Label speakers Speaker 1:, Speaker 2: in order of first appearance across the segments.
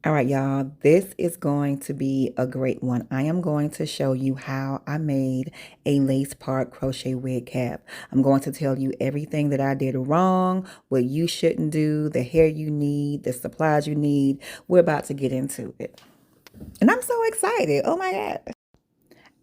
Speaker 1: All right, y'all, this is going to be a great one. I am going to show you how I made a lace part crochet wig cap. I'm going to tell you everything that I did wrong, what you shouldn't do, the hair you need, the supplies you need. We're about to get into it. And I'm so excited. Oh my God.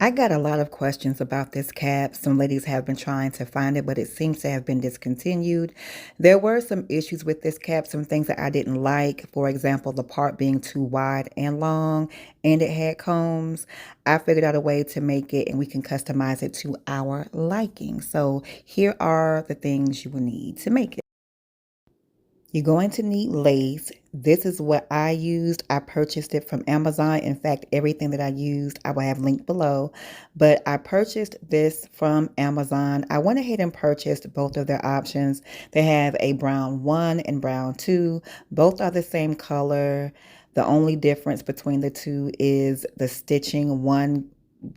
Speaker 1: I got a lot of questions about this cap. Some ladies have been trying to find it, but it seems to have been discontinued. There were some issues with this cap, some things that I didn't like. For example, the part being too wide and long, and it had combs. I figured out a way to make it, and we can customize it to our liking. So here are the things you will need to make it. You're going to need lace. This is what I used. I purchased it from Amazon. In fact, everything that I used, I will have linked below. But I purchased this from Amazon. I went ahead and purchased both of their options. They have a brown 1 and brown 2. Both are the same color. The only difference between the two is the stitching.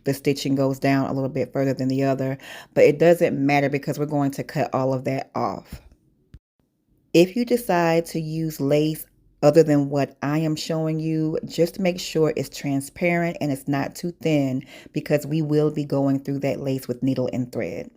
Speaker 1: The stitching goes down a little bit further than the other. But it doesn't matter because we're going to cut all of that off. If you decide to use lace other than what I am showing you, just make sure it's transparent and it's not too thin because we will be going through that lace with needle and thread.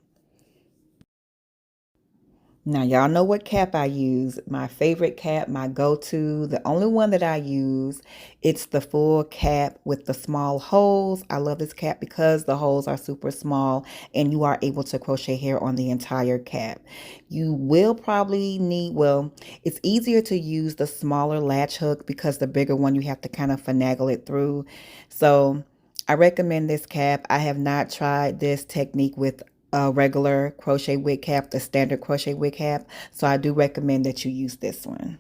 Speaker 1: Now, y'all know what cap I use. My favorite cap, my go-to, the only one that I use, it's the full cap with the small holes. I love this cap because the holes are super small and you are able to crochet hair on the entire cap. You will probably need, well, it's easier to use the smaller latch hook because the bigger one you have to kind of finagle it through. So I recommend this cap. I have not tried this technique with a regular crochet wig cap, the standard crochet wig cap. So I do recommend that you use this one.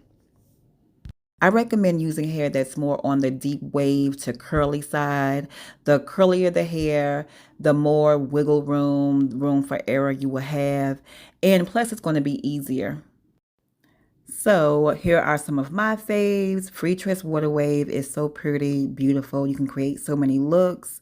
Speaker 1: I recommend using hair that's more on the deep wave to curly side. The curlier the hair, the more wiggle room for error you will have. And plus it's going to be easier. So here are some of my faves. Free Tress Water Wave is so pretty, beautiful. You can create so many looks.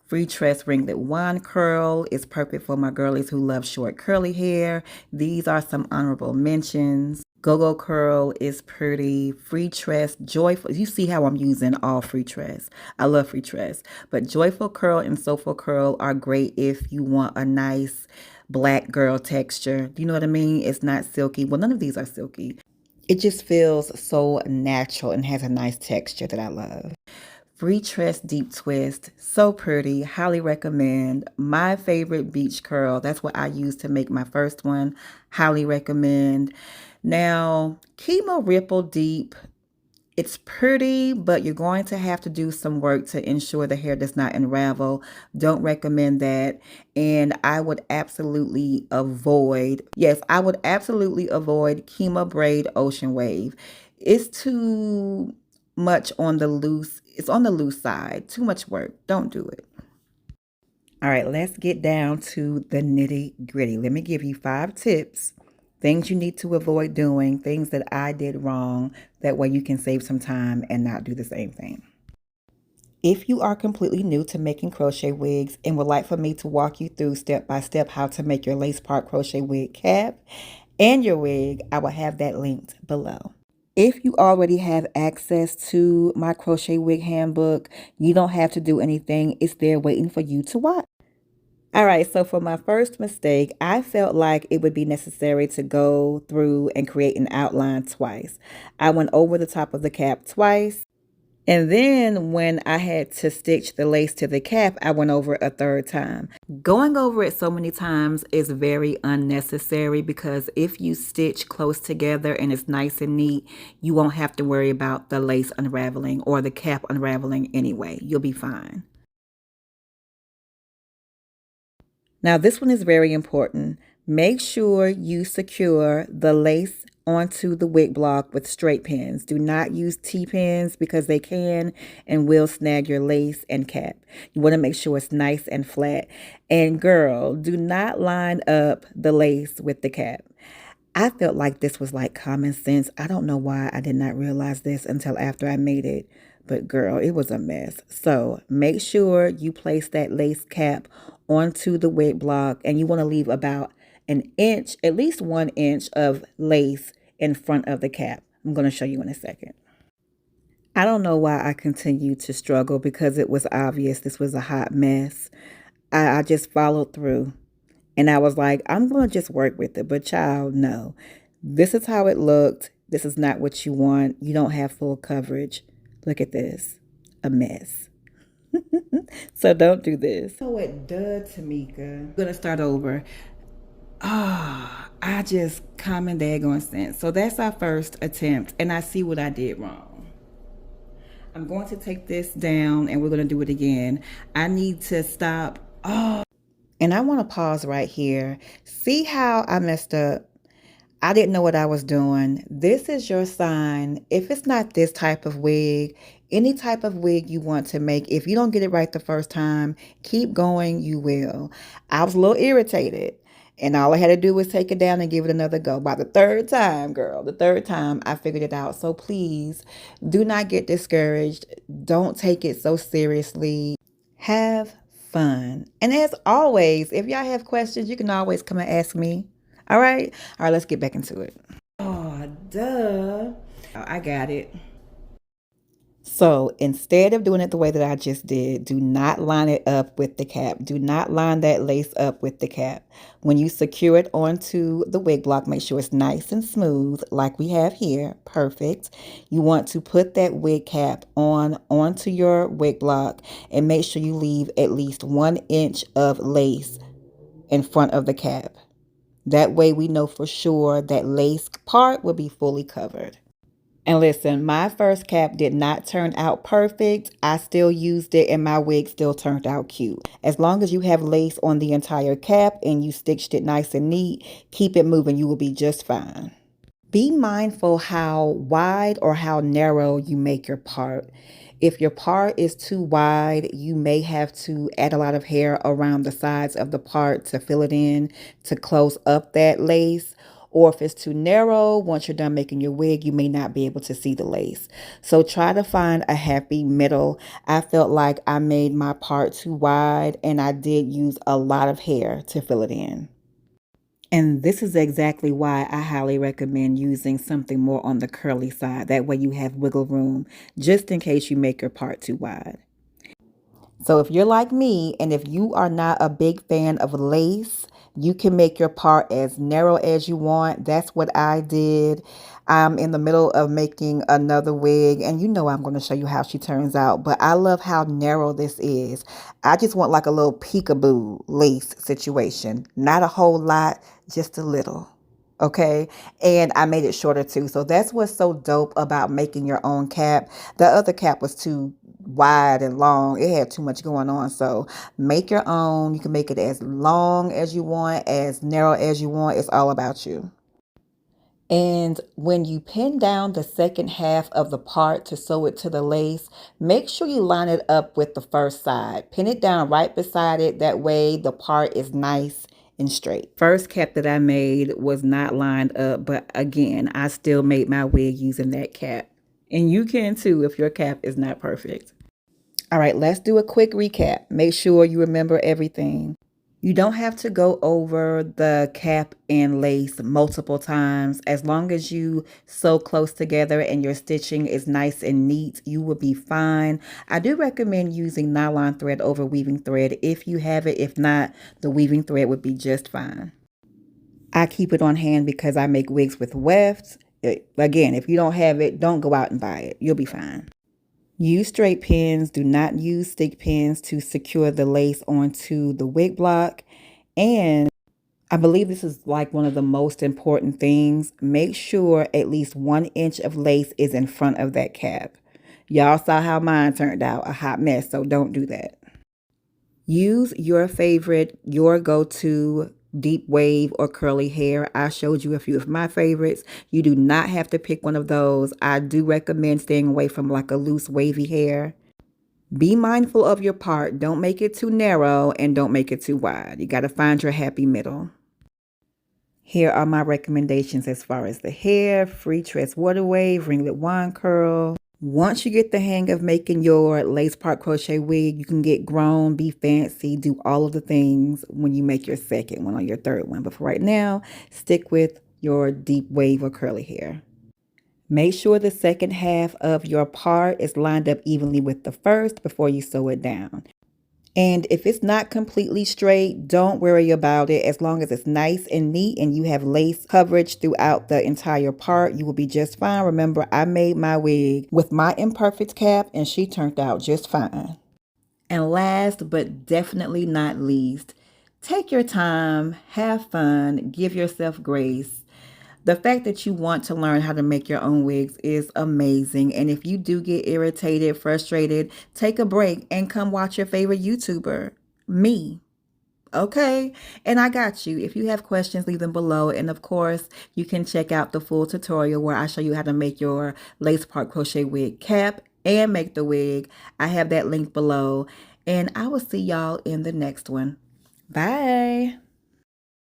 Speaker 1: Free Tress Ringlet Wand Curl is perfect for my girlies who love short curly hair. These are some honorable mentions. Go-Go Curl is pretty. Free Tress, Joyful. You see how I'm using all Free Tress. I love Free Tress. But Joyful Curl and Soulful Curl are great if you want a nice black girl texture. Do you know what I mean? It's not silky. Well, none of these are silky. It just feels so natural and has a nice texture that I love. Free Tress Deep Twist, so pretty, highly recommend. My favorite beach curl, that's what I used to make my first one, highly recommend. Now, Chemo Ripple Deep, it's pretty, but you're going to have to do some work to ensure the hair does not unravel. Don't recommend that. And I would absolutely avoid, yes, I would absolutely avoid Chemo Braid Ocean Wave. It's too much on the loose, it's on the loose side. Too much work. Don't do it. All right, let's get down to the nitty gritty. Let me give you 5 tips, things you need to avoid doing, things that I did wrong. That way you can save some time and not do the same thing. If you are completely new to making crochet wigs and would like for me to walk you through step by step how to make your lace part crochet wig cap and your wig, I will have that linked below. If you already have access to my crochet wig handbook, you don't have to do anything. It's there waiting for you to watch. All right, so for my first mistake, I felt like it would be necessary to go through and create an outline twice. I went over the top of the cap twice. And then when I had to stitch the lace to the cap, I went over a third time. Going over it so many times is very unnecessary because if you stitch close together and it's nice and neat, you won't have to worry about the lace unraveling or the cap unraveling anyway. You'll be fine. Now, this one is very important. Make sure you secure the lace onto the wig block with straight pins. Do not use T-pins because they can and will snag your lace and cap. You want to make sure it's nice and flat. And girl, do not line up the lace with the cap. I felt like this was like common sense. I don't know why I did not realize this until after I made it. But girl, it was a mess. So make sure you place that lace cap onto the wig block and you want to leave about an inch, at least 1 inch of lace in front of the cap. I'm going to show you in a second. I don't know why I continued to struggle because it was obvious this was a hot mess. I just followed through and I was like, I'm going to just work with it. But child, no. This is how it looked. This is not what you want. You don't have full coverage. Look at this. A mess. So don't do this. Oh, it does, Tamika. I'm going to start over. I just common daggone sense. So that's our first attempt, and I see what I did wrong. I'm going to take this down and we're going to do it again. I need to stop. Oh, and I want to pause right here. See how I messed up? I didn't know what I was doing. This is your sign. If it's not this type of wig, any type of wig you want to make, if you don't get it right the first time, keep going, you will. I was a little irritated. And all I had to do was take it down and give it another go. By the third time, girl, the third time, I figured it out. So please do not get discouraged. Don't take it so seriously. Have fun. And as always, if y'all have questions, you can always come and ask me. All right? All right, let's get back into it. Oh, duh. I got it. So instead of doing it the way that I just did, do not line it up with the cap. Do not line that lace up with the cap. When you secure it onto the wig block, make sure it's nice and smooth like we have here. Perfect. You want to put that wig cap onto your wig block and make sure you leave at least 1 inch of lace in front of the cap. That way we know for sure that lace part will be fully covered. And listen, my first cap did not turn out perfect. I still used it and my wig still turned out cute. As long as you have lace on the entire cap and you stitched it nice and neat, keep it moving, you will be just fine. Be mindful how wide or how narrow you make your part. If your part is too wide, you may have to add a lot of hair around the sides of the part to fill it in, to close up that lace. Or if it's too narrow, once you're done making your wig, you may not be able to see the lace. So try to find a happy middle. I felt like I made my part too wide and I did use a lot of hair to fill it in. And this is exactly why I highly recommend using something more on the curly side. That way you have wiggle room just in case you make your part too wide. So if you're like me and if you are not a big fan of lace, you can make your part as narrow as you want. That's what I did. I'm in the middle of making another wig and you know I'm going to show you how she turns out, but I love how narrow this is. I just want like a little peekaboo lace situation. Not a whole lot, just a little. Okay, and I made it shorter too. So that's what's so dope about making your own cap. The other cap was too wide and long. It had too much going on. So make your own. You can make it as long as you want, as narrow as you want. It's all about you. And when you pin down the second half of the part to sew it to the lace, make sure you line it up with the first side. Pin it down right beside it. That way the part is nice and straight. First cap that I made was not lined up, but again, I still made my wig using that cap. And you can too if your cap is not perfect. All right, let's do a quick recap. Make sure you remember everything. You don't have to go over the cap and lace multiple times. As long as you sew close together and your stitching is nice and neat, you will be fine. I do recommend using nylon thread over weaving thread if you have it. If not, the weaving thread would be just fine. I keep it on hand because I make wigs with wefts. Again, if you don't have it, don't go out and buy it. You'll be fine. Use straight pins. Do not use stick pins to secure the lace onto the wig block. And I believe this is like one of the most important things. Make sure at least 1 inch of lace is in front of that cap. Y'all saw how mine turned out, a hot mess, so don't do that. Use your favorite, your go-to deep wave or curly hair. I showed you a few of my favorites. You do not have to pick one of those. I do recommend staying away from like a loose wavy hair. Be mindful of your part. Don't make it too narrow and don't make it too wide. You got to find your happy middle. Here are my recommendations as far as the hair: free tress water wave, ringlet wand curl. Once you get the hang of making your lace part crochet wig, you can get grown, be fancy, do all of the things when you make your second one or your third one. But for right now, stick with your deep wave or curly hair. Make sure the second half of your part is lined up evenly with the first before you sew it down. And if it's not completely straight, don't worry about it. As long as it's nice and neat and you have lace coverage throughout the entire part, you will be just fine. Remember, I made my wig with my imperfect cap and she turned out just fine. And last but definitely not least, take your time, have fun, give yourself grace. The fact that you want to learn how to make your own wigs is amazing. And if you do get irritated, frustrated, take a break and come watch your favorite YouTuber, me. Okay, and I got you. If you have questions, leave them below. And of course, you can check out the full tutorial where I show you how to make your lace part crochet wig cap and make the wig. I have that link below. And I will see y'all in the next one. Bye.